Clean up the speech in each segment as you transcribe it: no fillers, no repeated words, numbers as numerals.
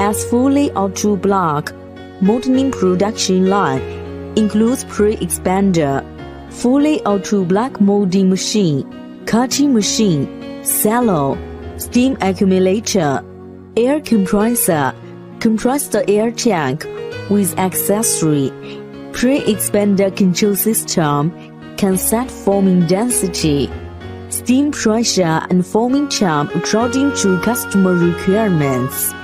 EPS fully auto block molding production line includes pre-expander, fully auto block molding machine, cutting machine, silo, steam accumulator, air compressor, compressed air tank with accessory, pre-expander control system can set forming density, steam pressure and forming temp according to customer requirements.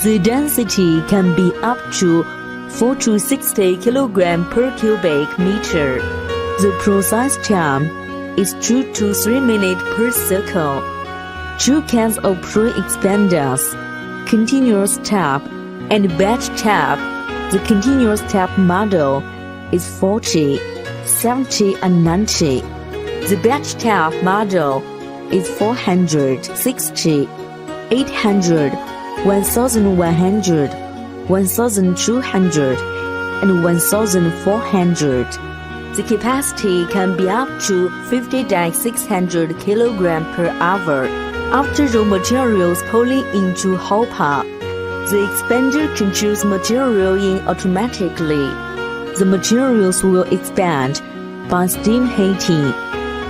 The density can be up to 4 to 60 kg per cubic meter. The process time is 2 to 3 minutes per circle. 2 kinds of pre-expanders, continuous tap and batch tap. The continuous tap model is 40, 70 and 90. The batch tap model is 400, 60, 800, 1100, 1200 and 1400. The capacity can be up to 50-600 kg per hour. After raw materials pulling into hopper, the expander controls material in automatically. The materials will expand by steam heating.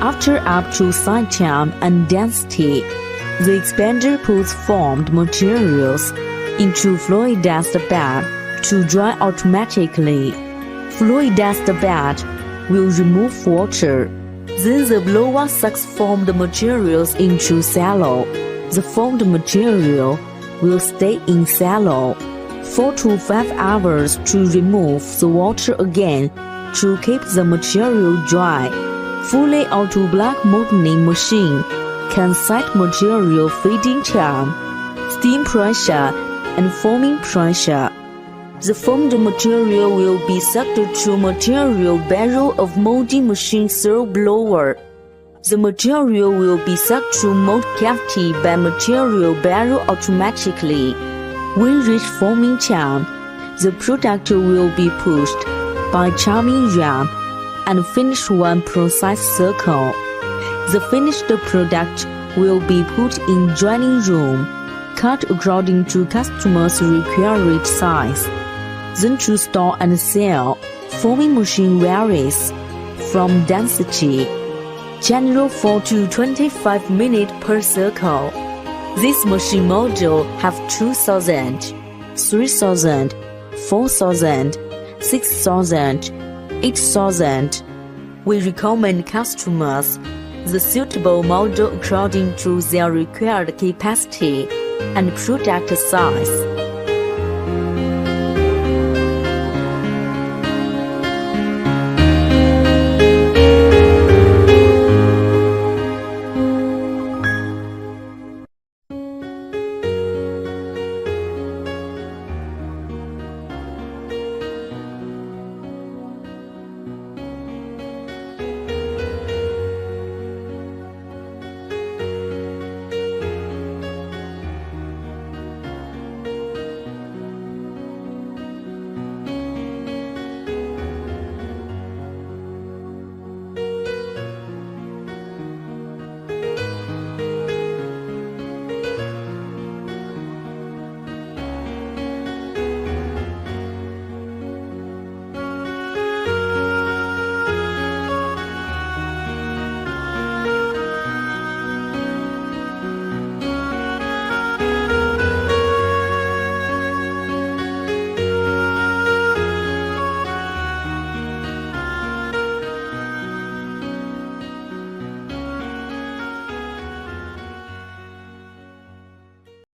After up to side time and density, the expander puts formed materials into fluid dust bed to dry automatically. Fluid dust bed will remove water. Then the blower sucks formed materials into silo. The formed material will stay in silo 4 to 5 hours to remove the water again to keep the material dry. Fully auto block molding machine can set material feeding time, steam pressure, and forming pressure. The formed material will be sucked to material barrel of molding machine through blower. The material will be sucked to mold cavity by material barrel automatically. When reach forming time, the product will be pushed by charming ramp and finish one process circle. The finished product will be put in drying room, cut according to customers' required size. Then to store and sell, forming machine varies from density. General 4 to 25 minutes per circle. This machine model have 2,000, 3,000, 4,000, 6,000, 8,000. We recommend customers the suitable model according to their required capacity and product size.